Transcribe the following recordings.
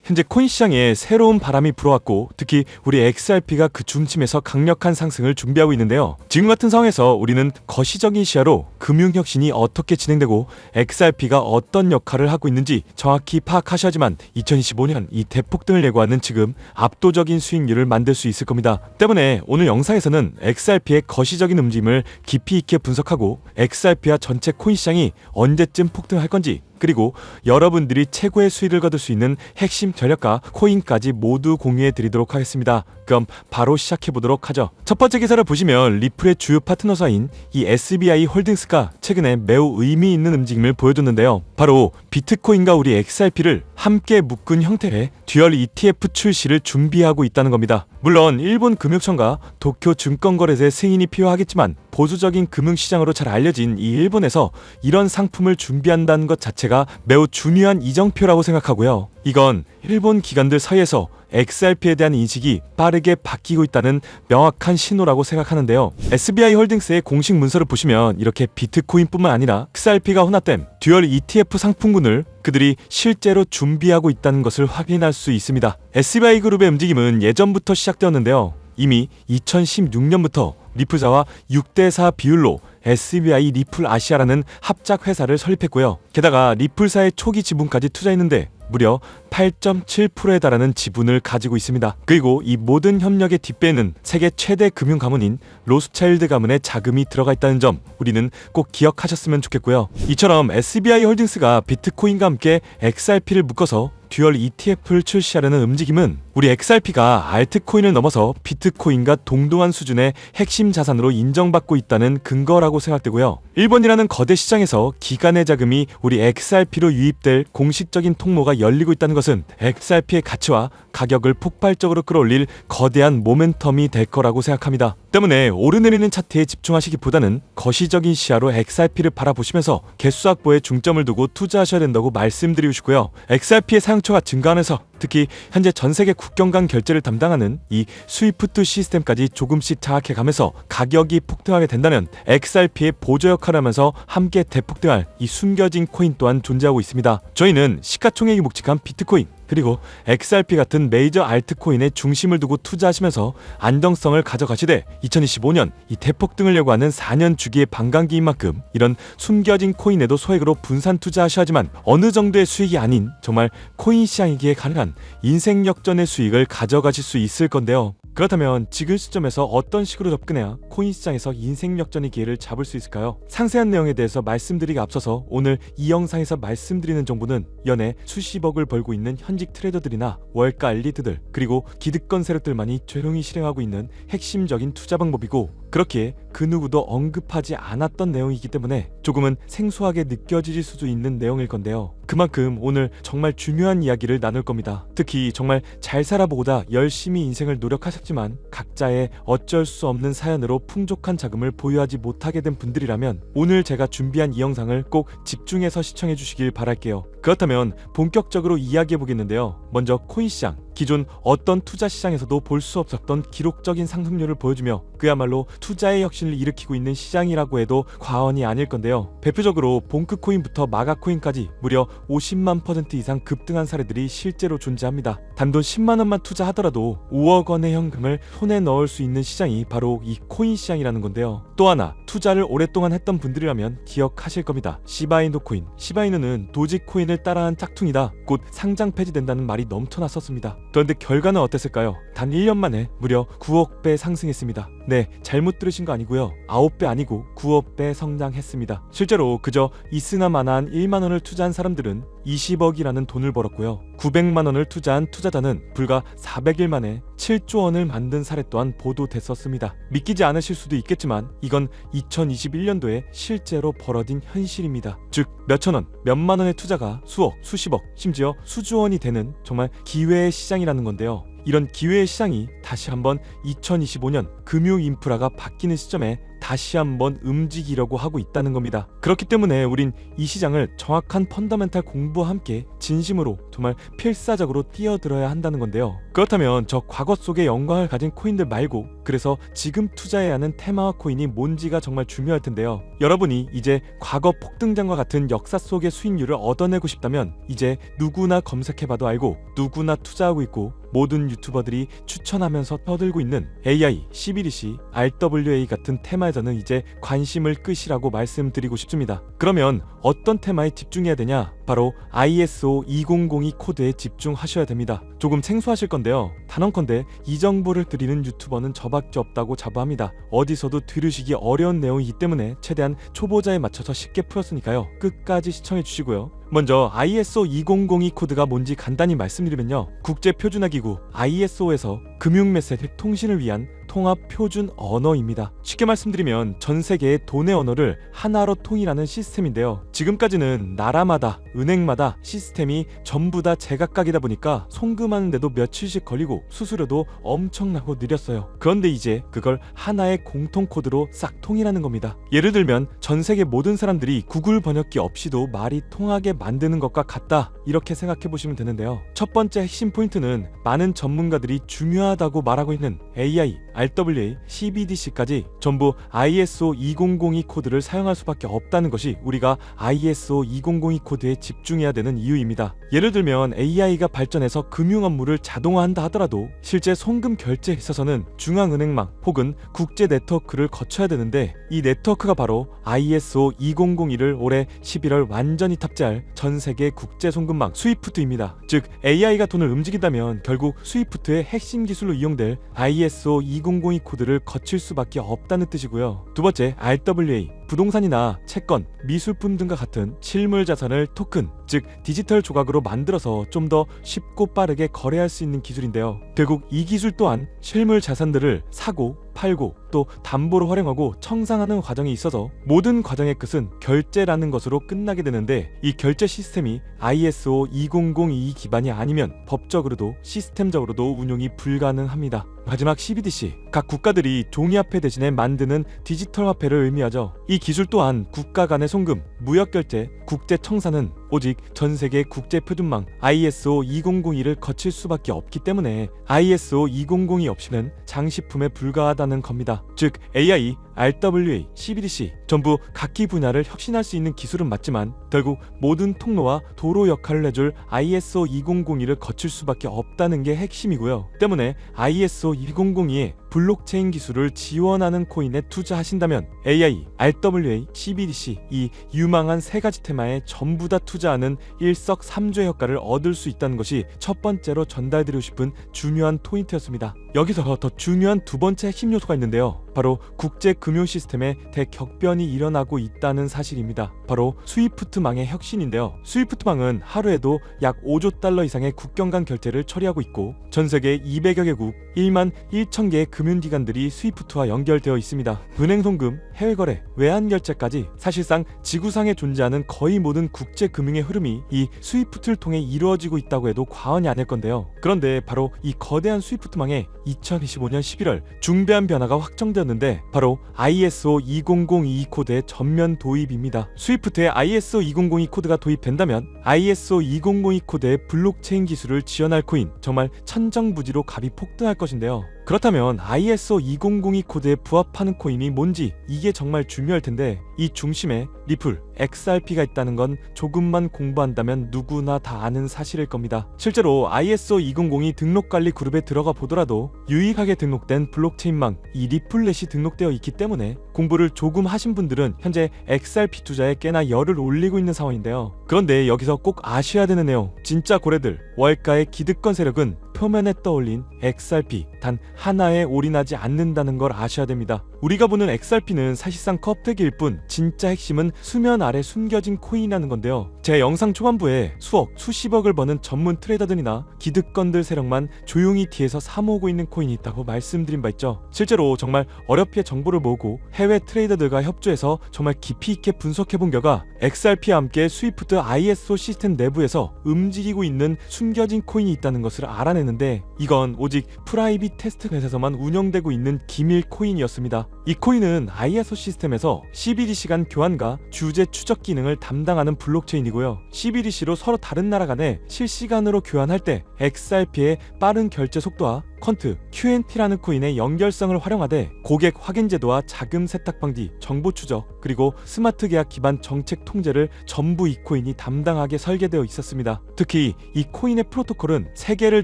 현재 코인 시장에 새로운 바람이 불어왔고 특히 우리 XRP가 그 중심에서 강력한 상승을 준비하고 있는데요. 지금 같은 상황에서 우리는 거시적인 시야로 금융혁신이 어떻게 진행되고 XRP가 어떤 역할을 하고 있는지 정확히 파악하셔야지만 2025년 이 대폭등을 예고하는 지금 압도적인 수익률을 만들 수 있을 겁니다. 때문에 오늘 영상에서는 XRP의 거시적인 움직임을 깊이 있게 분석하고 XRP와 전체 코인 시장이 언제쯤 폭등할 건지, 그리고 여러분들이 최고의 수익을 거둘 수 있는 핵심 전략과 코인까지 모두 공유해 드리도록 하겠습니다. 그럼 바로 시작해 보도록 하죠. 첫 번째 기사를 보시면 리플의 주요 파트너사인 이 SBI 홀딩스가 최근에 매우 의미 있는 움직임을 보여줬는데요. 바로 비트코인과 우리 XRP를 함께 묶은 형태의 듀얼 ETF 출시를 준비하고 있다는 겁니다. 물론 일본 금융청과 도쿄 증권거래소의 승인이 필요하겠지만 보수적인 금융시장으로 잘 알려진 이 일본에서 이런 상품을 준비한다는 것 자체가 매우 중요한 이정표라고 생각하고요. 이건 일본 기관들 사이에서 XRP에 대한 인식이 빠르게 바뀌고 있다는 명확한 신호라고 생각하는데요. SBI 홀딩스의 공식 문서를 보시면 이렇게 비트코인뿐만 아니라 XRP가 혼합된 듀얼 ETF 상품군을 그들이 실제로 준비하고 있다는 것을 확인할 수 있습니다. SBI 그룹의 움직임은 예전부터 시작되었는데요. 이미 2016년부터 리플사와 6대4 비율로 SBI 리플 아시아라는 합작 회사를 설립했고요. 게다가 리플사의 초기 지분까지 투자했는데 무려 8.7%에 달하는 지분을 가지고 있습니다. 그리고 이 모든 협력의 뒷배에는 세계 최대 금융 가문인 로스차일드 가문의 자금이 들어가 있다는 점 우리는 꼭 기억하셨으면 좋겠고요. 이처럼 SBI 홀딩스가 비트코인과 함께 XRP를 묶어서 듀얼 ETF를 출시하려는 움직임은 우리 XRP가 알트코인을 넘어서 비트코인과 동등한 수준의 핵심 자산으로 인정받고 있다는 근거라고 생각되고요. 일본이라는 거대 시장에서 기관의 자금이 우리 XRP로 유입될 공식적인 통로가 열리고 있다는 것은 XRP의 가치와 가격을 폭발적으로 끌어올릴 거대한 모멘텀이 될 거라고 생각합니다. 때문에 오르내리는 차트에 집중하시기보다는 거시적인 시야로 XRP를 바라보시면서 개수 확보에 중점을 두고 투자하셔야 된다고 말씀드리고 싶고요. XRP의 사용처가 증가하면서 특히 현재 전 세계 국경 간 결제를 담당하는 이 스위프트 시스템까지 조금씩 장악해가면서 가격이 폭등하게 된다면 XRP의 보조 역할을 하면서 함께 대폭등할 이 숨겨진 코인 또한 존재하고 있습니다. 저희는 시가총액이 묵직한 비트코인 그리고 XRP 같은 메이저 알트코인에 중심을 두고 투자하시면서 안정성을 가져가시되 2025년 이 대폭등을 예고하는 4년 주기의 반감기인 만큼 이런 숨겨진 코인에도 소액으로 분산 투자하셔야지만 어느 정도의 수익이 아닌 정말 코인 시장이기에 가능한 인생 역전의 수익을 가져가실 수 있을 건데요. 그렇다면 지금 시점에서 어떤 식으로 접근해야 코인 시장에서 인생 역전의 기회를 잡을 수 있을까요? 상세한 내용에 대해서 말씀드리기 앞서서 오늘 이 영상에서 말씀드리는 정보는 연애 수십억을 벌고 있는 현직 트레이더들이나 월가 엘리트들 그리고 기득권 세력들만이 조용히 실행하고 있는 핵심적인 투자 방법이고 그렇게 그 누구도 언급하지 않았던 내용이기 때문에 조금은 생소하게 느껴질 수도 있는 내용일 건데요. 그만큼 오늘 정말 중요한 이야기를 나눌 겁니다. 특히 정말 잘 살아보고자 열심히 인생을 노력하셨지만 각자의 어쩔 수 없는 사연으로 풍족한 자금을 보유하지 못하게 된 분들이라면 오늘 제가 준비한 이 영상을 꼭 집중해서 시청해 주시길 바랄게요. 그렇다면 본격적으로 이야기해 보겠는데요. 먼저 코인 시장, 기존 어떤 투자 시장에서도 볼 수 없었던 기록적인 상승률을 보여주며 그야말로 투자의 혁신을 일으키고 있는 시장이라고 해도 과언이 아닐 건데요. 대표적으로 봉크코인부터 마가코인까지 무려 50만 % 이상 급등한 사례들이 실제로 존재합니다. 단돈 10만 원만 투자하더라도 5억 원의 현금을 손에 넣을 수 있는 시장이 바로 이 코인 시장이라는 건데요. 또 하나 투자를 오랫동안 했던 분들이라면 기억하실 겁니다. 시바이누 코인. 시바이누는 도지코인을 따라한 짝퉁이다. 곧 상장 폐지된다는 말이 넘쳐났었습니다. 그런데 결과는 어땠을까요? 단 1년 만에 무려 9억 배 상승했습니다. 네, 잘못 들으신 거 아니고요. 9배 아니고 9억 배 성장했습니다. 실제로 그저 이스나마나한 1만 원을 투자한 사람들은 20억이라는 돈을 벌었고요. 900만 원을 투자한 투자자는 불과 400일 만에 7조 원을 만든 사례 또한 보도됐었습니다. 믿기지 않으실 수도 있겠지만 이건 2021년도에 실제로 벌어진 현실입니다. 즉 몇천 원, 몇만 원의 투자가 수억, 수십억, 심지어 수조 원이 되는 정말 기회의 시장이라는 건데요. 이런 기회의 시장이 다시 한번 2025년 금융 인프라가 바뀌는 시점에 다시 한번 움직이려고 하고 있다는 겁니다. 그렇기 때문에 우린 이 시장을 정확한 펀더멘탈 공부와 함께 진심으로 정말 필사적으로 뛰어들어야 한다는 건데요. 그렇다면 저 과거 속의 영광을 가진 코인들 말고 그래서 지금 투자해야 하는 테마와 코인이 뭔지가 정말 중요할 텐데요. 여러분이 이제 과거 폭등장과 같은 역사 속의 수익률을 얻어내고 싶다면 이제 누구나 검색해봐도 알고 누구나 투자하고 있고 모든 유튜버들이 추천하면서 떠들고 있는 AI, CBDC, RWA 같은 테마에서는 이제 관심을 끄시라고 말씀드리고 싶습니다. 그러면 어떤 테마에 집중해야 되냐? 바로 ISO 2002 코드에 집중하셔야 됩니다. 조금 생소하실 건데요. 단언컨대 이 정보를 드리는 유튜버는 저밖에 없다고 자부합니다. 어디서도 들으시기 어려운 내용이기 때문에 최대한 초보자에 맞춰서 쉽게 풀었으니까요. 끝까지 시청해 주시고요. 먼저 ISO 2002 코드가 뭔지 간단히 말씀드리면요. 국제표준화기구 ISO에서 금융메시지 통신을 위한 통합 표준 언어입니다. 쉽게 말씀드리면 전 세계의 돈의 언어를 하나로 통일하는 시스템인데요. 지금까지는 나라마다 은행마다 시스템이 전부 다 제각각이다 보니까 송금하는데도 며칠씩 걸리고 수수료도 엄청나고 느렸어요. 그런데 이제 그걸 하나의 공통 코드로 싹 통일하는 겁니다. 예를 들면 전 세계 모든 사람들이 구글 번역기 없이도 말이 통하게 만드는 것과 같다, 이렇게 생각해 보시면 되는데요. 첫 번째 핵심 포인트는 많은 전문가들이 중요하다고 말하고 있는 AI, RWA, CBDC까지 전부 ISO 2002 코드를 사용할 수밖에 없다는 것이 우리가 ISO 2002 코드에 집중해야 되는 이유입니다. 예를 들면 AI가 발전해서 금융 업무를 자동화한다 하더라도 실제 송금 결제에 있어서는 중앙은행망 혹은 국제 네트워크를 거쳐야 되는데 이 네트워크가 바로 ISO 2001을 올해 11월 완전히 탑재할 전 세계 국제 송금망 스위프트입니다. 즉 AI가 돈을 움직인다면 결국 스위프트의 핵심 기술로 이용될 ISO 2002 코드를 거칠 수밖에 없다는 뜻이고요. 두 번째, RWA, 부동산이나 채권, 미술품 등과 같은 실물 자산을 토큰, 즉 디지털 조각으로 만들어서 좀 더 쉽고 빠르게 거래할 수 있는 기술인데요. 결국 이 기술 또한 실물 자산들을 사고 팔고 또 담보로 활용하고 청산하는 과정에 있어서 모든 과정의 끝은 결제라는 것으로 끝나게 되는데 이 결제 시스템이 ISO 2002 기반이 아니면 법적으로도 시스템적으로도 운용이 불가능합니다. 마지막 CBDC, 각 국가들이 종이화폐 대신에 만드는 디지털 화폐를 의미하죠. 이 기술 또한 국가 간의 송금, 무역결제, 국제청산은 오직 전세계 국제표준망 ISO 2002를 거칠 수밖에 없기 때문에 ISO 2002 없이는 장식품에 불과하다는 겁니다. 즉 AI, RWA, CBDC 전부 각기 분야를 혁신할 수 있는 기술은 맞지만 결국 모든 통로와 도로 역할을 해줄 ISO 2002를 거칠 수밖에 없다는 게 핵심이고요. 때문에 ISO 2002에 블록체인 기술을 지원하는 코인에 투자하신다면 AI, RWA, CBDC 이 유망한 세 가지 테마에 전부 다 투자하는 일석삼조의 효과를 얻을 수 있다는 것이 첫 번째로 전달드리고 싶은 중요한 포인트였습니다. 여기서 더 중요한 두 번째 핵심 요소가 있는데요. 바로 국제 금융 시스템에 대격변이 일어나고 있다는 사실입니다. 바로 스위프트망의 혁신인데요. 스위프트망은 하루에도 약 5조 달러 이상의 국경 간 결제를 처리하고 있고 전 세계 200여 개국 1만 1천 개의 금융기관들이 스위프트와 연결되어 있습니다. 은행 송금, 해외 거래, 외환 결제까지 사실상 지구상에 존재하는 거의 모든 국제 금융의 흐름이 이 스위프트를 통해 이루어지고 있다고 해도 과언이 아닐 건데요. 그런데 바로 이 거대한 스위프트망에 2025년 11월 중대한 변화가 확정되었는데 바로 ISO 2002 코드의 전면 도입입니다. 스위프트에 ISO 2002 코드가 도입된다면 ISO 2002 코드의 블록체인 기술을 지원할 코인 정말 천정부지로 값이 폭등할 것인데요. 그렇다면 ISO 2002 코드에 부합하는 코인이 뭔지 이게 정말 중요할 텐데 이 중심에 리플, XRP가 있다는 건 조금만 공부한다면 누구나 다 아는 사실일 겁니다. 실제로 ISO 2002 등록관리 그룹에 들어가 보더라도 유익하게 등록된 블록체인망 이 리플렛이 등록되어 있기 때문에 공부를 조금 하신 분들은 현재 XRP 투자에 꽤나 열을 올리고 있는 상황인데요. 그런데 여기서 꼭 아셔야 되는 내용, 진짜 고래들 월가의 기득권 세력은 표면에 떠올린 XRP 단 하나에 올인하지 않는다는 걸 아셔야 됩니다. 우리가 보는 XRP는 사실상 껍데기일 뿐 진짜 핵심은 수면 아래 숨겨진 코인이라는 건데요. 제 영상 초반부에 수억, 수십억을 버는 전문 트레이더들이나 기득권들 세력만 조용히 뒤에서 사모으고 있는 코인이 있다고 말씀드린 바 있죠. 실제로 정말 어렵게 정보를 모으고 해외 트레이더들과 협조해서 정말 깊이 있게 분석해본 결과 XRP와 함께 스위프트 ISO 시스템 내부에서 움직이고 있는 숨겨진 코인이 있다는 것을 알아내는데 이건 오직 프라이빗 테스트넷에서만 운영되고 있는 기밀 코인이었습니다. 이 코인은 ISO 시스템에서 CBDC 간 교환과 주제 추적 기능을 담당하는 블록체인이고요. CBDC로 서로 다른 나라 간에 실시간으로 교환할 때 XRP의 빠른 결제 속도와 퀀트, QNT라는 코인의 연결성을 활용하되 고객 확인 제도와 자금 세탁 방지, 정보 추적, 그리고 스마트 계약 기반 정책 통제를 전부 이 코인이 담당하게 설계되어 있었습니다. 특히 이 코인의 프로토콜은 세계를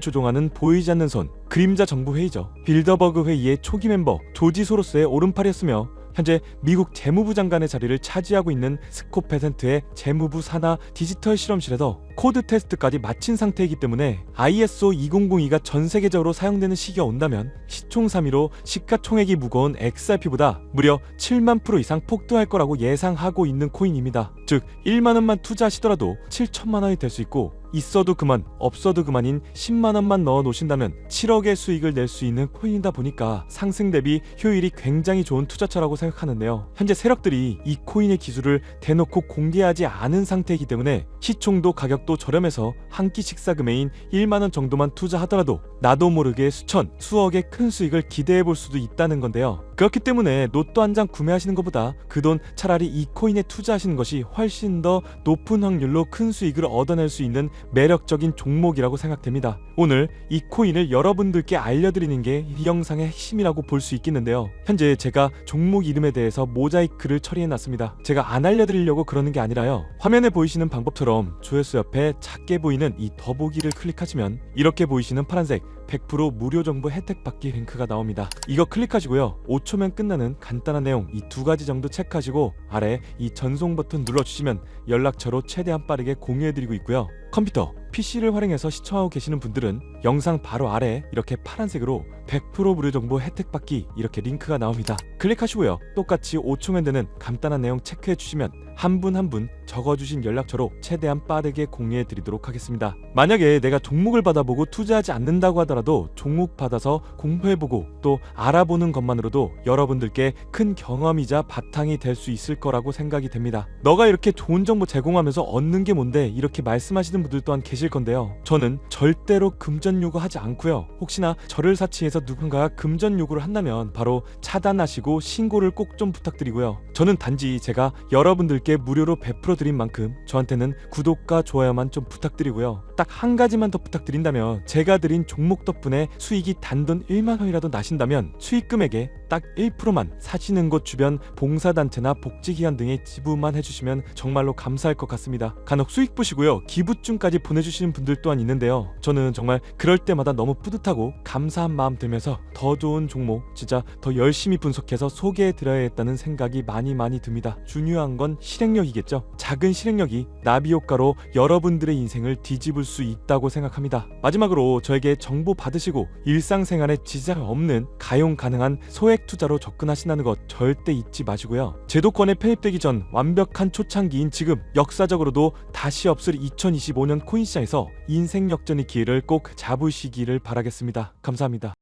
조종하는 보이지 않는 손, 그림자 정부 회의죠. 빌더버그 회의의 초기 멤버 조지 소로스의 오른팔이었으며 현재 미국 재무부 장관의 자리를 차지하고 있는 스콧 베센트의 재무부 산하 디지털 실험실에서 코드 테스트까지 마친 상태이기 때문에 ISO 2002가 전 세계적으로 사용되는 시기가 온다면 시총 3위로 시가총액이 무거운 XRP보다 무려 7만 프로 이상 폭등할 거라고 예상하고 있는 코인입니다. 즉 1만 원만 투자하시더라도 7천만 원이 될 수 있고 있어도 그만 없어도 그만인 10만 원만 넣어 놓으신다면 7억의 수익을 낼 수 있는 코인이다 보니까 상승 대비 효율이 굉장히 좋은 투자처라고 생각하는데요. 현재 세력들이 이 코인의 기술을 대놓고 공개하지 않은 상태이기 때문에 시총도 가격도 저렴해서 한 끼 식사 금액인 1만 원 정도만 투자하더라도 나도 모르게 수천, 수억의 큰 수익을 기대해 볼 수도 있다는 건데요. 그렇기 때문에 로또 한 장 구매하시는 것보다 그 돈 차라리 이 코인에 투자하시는 것이 훨씬 더 높은 확률로 큰 수익을 얻어낼 수 있는 매력적인 종목이라고 생각됩니다. 오늘 이 코인을 여러분들께 알려드리는 게 이 영상의 핵심이라고 볼 수 있겠는데요. 현재 제가 종목 이름에 대해서 모자이크를 처리해놨습니다. 제가 안 알려드리려고 그러는 게 아니라요. 화면에 보이시는 방법처럼 조회수 옆에 작게 보이는 이 더보기를 클릭하시면 이렇게 보이시는 파란색 100% 무료 정보 혜택 받기 링크가 나옵니다. 이거 클릭하시고요. 5초면 끝나는 간단한 내용 이 두 가지 정도 체크하시고 아래 이 전송 버튼 눌러주시면 연락처로 최대한 빠르게 공유해드리고 있고요. 컴퓨터, PC를 활용해서 시청하고 계시는 분들은 영상 바로 아래 이렇게 파란색으로 100% 무료 정보 혜택 받기 이렇게 링크가 나옵니다. 클릭하시고요. 똑같이 5초면 되는 간단한 내용 체크해 주시면 한 분 한 분 적어주신 연락처로 최대한 빠르게 공유해 드리도록 하겠습니다. 만약에 내가 종목을 받아보고 투자하지 않는다고 하더라도 종목 받아서 공부해보고 또 알아보는 것만으로도 여러분들께 큰 경험이자 바탕이 될 수 있을 거라고 생각이 됩니다. 너가 이렇게 좋은 정보 제공하면서 얻는 게 뭔데 이렇게 말씀하시는 분들 또한 계실 건데요. 저는 절대로 금전 요구하지 않고요. 혹시나 저를 사치해서 누군가가 금전 요구를 한다면 바로 차단하시고 신고를 꼭 좀 부탁드리고요. 저는 단지 제가 여러분들께 무료로 베풀어 드린 만큼 저한테는 구독과 좋아요만 좀 부탁드리고요. 딱 한 가지만 더 부탁드린다면 제가 드린 종목 덕분에 수익이 단돈 1만 원이라도 나신다면 수익 금액의 딱 1%만 사시는 곳 주변 봉사단체나 복지기관 등에 지불만 해주시면 정말로 감사할 것 같습니다. 간혹 수익 보시고요. 기부증까지 보내주시는 분들 또한 있는데요. 저는 정말 그럴 때마다 너무 뿌듯하고 감사한 마음 들면서 더 좋은 종목 진짜 더 열심히 분석해서 소개해드려야겠다는 생각이 많이 듭니다. 중요한 건 실행력이겠죠. 작은 실행력이 나비 효과로 여러분들의 인생을 뒤집을 수 있다고 생각합니다. 마지막으로 저에게 정보 받으시고 일상생활에 지장 없는 가용 가능한 소액 투자로 접근하신다는 것 절대 잊지 마시고요. 제도권에 편입되기 전 완벽한 초창기인 지금 역사적으로도 다시 없을 2025년 코인시장에서 인생 역전의 기회를 꼭 잡으시기를 바라겠습니다. 감사합니다.